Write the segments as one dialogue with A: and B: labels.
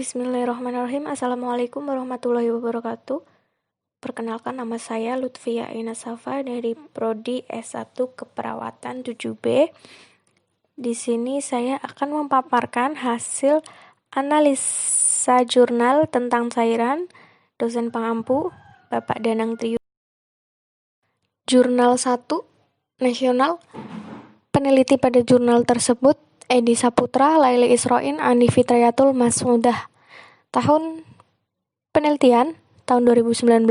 A: Bismillahirrahmanirrahim. Assalamualaikum warahmatullahi wabarakatuh. Perkenalkan, nama saya Lutfia Ina Safa dari Prodi S1 Keperawatan 7B. Di sini saya akan memaparkan hasil analisa jurnal tentang cairan dosen pengampu Bapak Danang Triyu. Jurnal 1 nasional. Peneliti pada jurnal tersebut Edi Saputra, Laili Isroin, Andi Fitriyatul Masmudah. Tahun penelitian tahun 2019.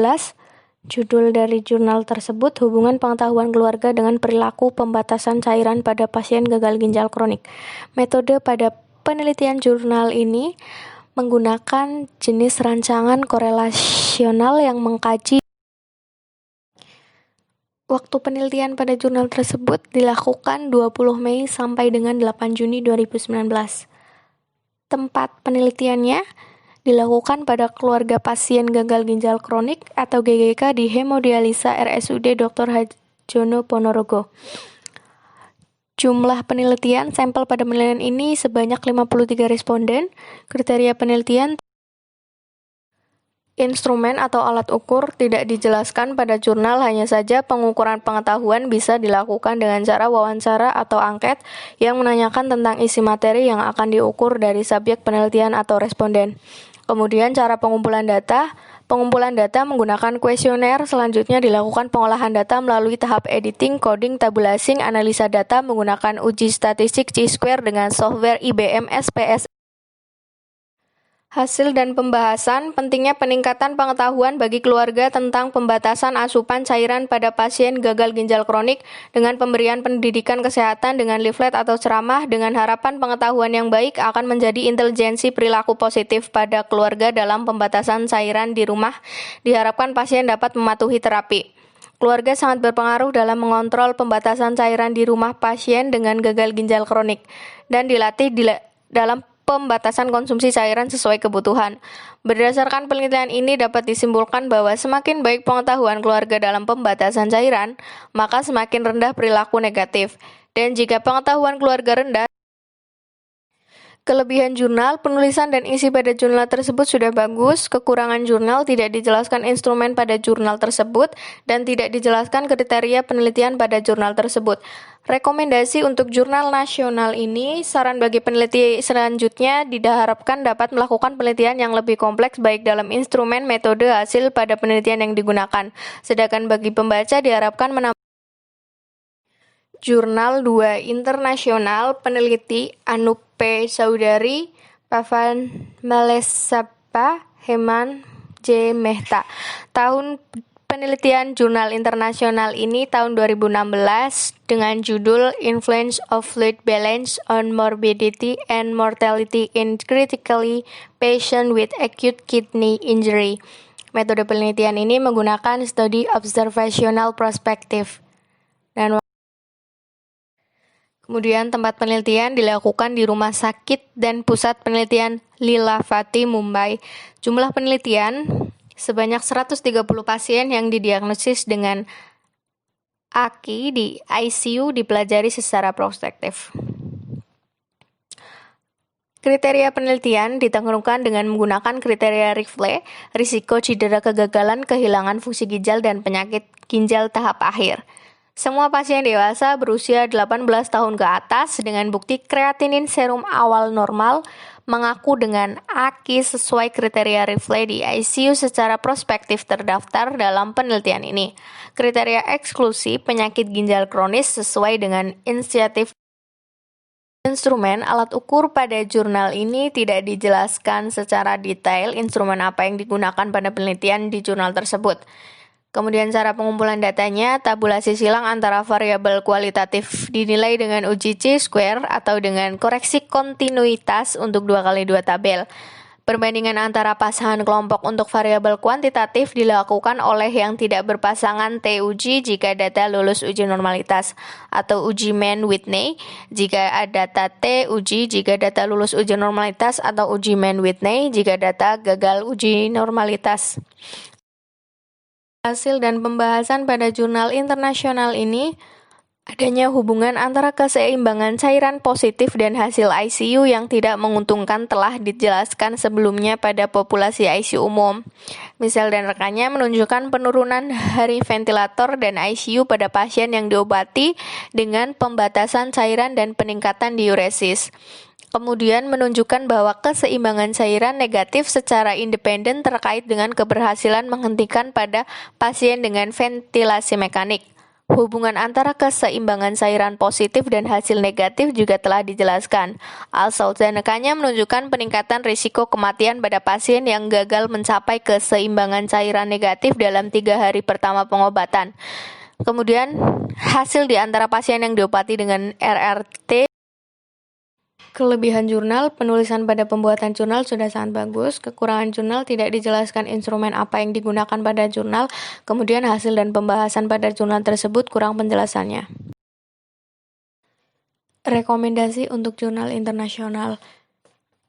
A: Judul dari jurnal tersebut hubungan pengetahuan keluarga dengan perilaku pembatasan cairan pada pasien gagal ginjal kronik. Metode pada penelitian jurnal ini menggunakan jenis rancangan korelasional yang mengkaji. Waktu penelitian pada jurnal tersebut dilakukan 20 Mei sampai dengan 8 Juni 2019. Tempat penelitiannya dilakukan pada keluarga pasien gagal ginjal kronik atau GGK di Hemodialisa RSUD Dr. Hadjono Ponorogo. Jumlah penelitian sampel pada penelitian ini sebanyak 53 responden. Kriteria penelitian, instrumen atau alat ukur tidak dijelaskan pada jurnal, hanya saja pengukuran pengetahuan bisa dilakukan dengan cara wawancara atau angket yang menanyakan tentang isi materi yang akan diukur dari subjek penelitian atau responden. Kemudian cara pengumpulan data. Pengumpulan data menggunakan kuesioner, selanjutnya dilakukan pengolahan data melalui tahap editing, coding, tabulasi, analisa data menggunakan uji statistik chi-square dengan software IBM SPS. Hasil dan pembahasan, pentingnya peningkatan pengetahuan bagi keluarga tentang pembatasan asupan cairan pada pasien gagal ginjal kronik dengan pemberian pendidikan kesehatan dengan leaflet atau ceramah, dengan harapan pengetahuan yang baik akan menjadi intelijensi perilaku positif pada keluarga dalam pembatasan cairan di rumah. Diharapkan pasien dapat mematuhi terapi. Keluarga sangat berpengaruh dalam mengontrol pembatasan cairan di rumah pasien dengan gagal ginjal kronik dan dilatih dalam pembatasan konsumsi cairan sesuai kebutuhan. Berdasarkan penelitian ini dapat disimpulkan bahwa semakin baik pengetahuan keluarga dalam pembatasan cairan, maka semakin rendah perilaku negatif. Dan jika pengetahuan keluarga rendah, kelebihan jurnal, penulisan dan isi pada jurnal tersebut sudah bagus. Kekurangan jurnal, tidak dijelaskan instrumen pada jurnal tersebut dan tidak dijelaskan kriteria penelitian pada jurnal tersebut. Rekomendasi untuk jurnal nasional ini, saran bagi peneliti selanjutnya diharapkan dapat melakukan penelitian yang lebih kompleks baik dalam instrumen, metode, hasil pada penelitian yang digunakan. Sedangkan bagi pembaca diharapkan menambah Jurnal 2 Internasional. Peneliti Anup P. Saudari, Pavan Malesapa, Heman J. Mehta. Tahun penelitian jurnal internasional ini tahun 2016 dengan judul Influence of Fluid Balance on Morbidity and Mortality in Critically Patient with Acute Kidney Injury. Metode penelitian ini menggunakan studi observational perspective. Dan kemudian tempat penelitian dilakukan di Rumah Sakit dan Pusat Penelitian Lilavati, Mumbai. Jumlah penelitian sebanyak 130 pasien yang didiagnosis dengan AKI di ICU dipelajari secara prospektif. Kriteria penelitian ditentukan dengan menggunakan kriteria Rifle, risiko cedera kegagalan, kehilangan fungsi ginjal, dan penyakit ginjal tahap akhir. Semua pasien dewasa berusia 18 tahun ke atas dengan bukti kreatinin serum awal normal mengaku dengan AKI sesuai kriteria Rifle di ICU secara prospektif terdaftar dalam penelitian ini. Kriteria eksklusi penyakit ginjal kronis sesuai dengan inisiatif. Instrumen alat ukur pada jurnal ini tidak dijelaskan secara detail instrumen apa yang digunakan pada penelitian di jurnal tersebut. Kemudian cara pengumpulan datanya, tabulasi silang antara variabel kualitatif dinilai dengan uji chi-square atau dengan koreksi kontinuitas untuk 2x2 tabel. Perbandingan antara pasangan kelompok untuk variabel kuantitatif dilakukan oleh yang tidak berpasangan T-uji jika data lulus uji normalitas, atau uji Mann-Whitney jika data T-uji jika data lulus uji normalitas, atau uji Mann-Whitney jika data gagal uji normalitas. Hasil dan pembahasan pada jurnal internasional ini Adanya hubungan antara keseimbangan cairan positif dan hasil ICU yang tidak menguntungkan telah dijelaskan sebelumnya pada populasi ICU umum. Misal dan rekannya menunjukkan penurunan hari ventilator dan ICU pada pasien yang diobati dengan pembatasan cairan dan peningkatan diuresis. Kemudian menunjukkan bahwa keseimbangan cairan negatif secara independen terkait dengan keberhasilan menghentikan pada pasien dengan ventilasi mekanik. Hubungan antara keseimbangan cairan positif dan hasil negatif juga telah dijelaskan. AstraZeneca-nya menunjukkan peningkatan risiko kematian pada pasien yang gagal mencapai keseimbangan cairan negatif dalam 3 hari pertama pengobatan. Kemudian, hasil di antara pasien yang diobati dengan RRT. Kelebihan jurnal, penulisan pada pembuatan jurnal sudah sangat bagus. Kekurangan jurnal, tidak dijelaskan instrumen apa yang digunakan pada jurnal. Kemudian hasil dan pembahasan pada jurnal tersebut kurang penjelasannya. Rekomendasi untuk jurnal internasional.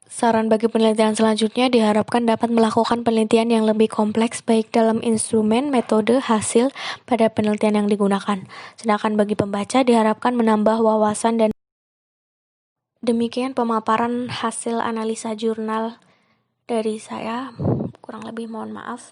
A: Saran bagi penelitian selanjutnya diharapkan dapat melakukan penelitian yang lebih kompleks baik dalam instrumen, metode, hasil pada penelitian yang digunakan. Sedangkan bagi pembaca diharapkan menambah wawasan dan demikian pemaparan hasil analisa jurnal dari saya. Kurang lebih mohon maaf.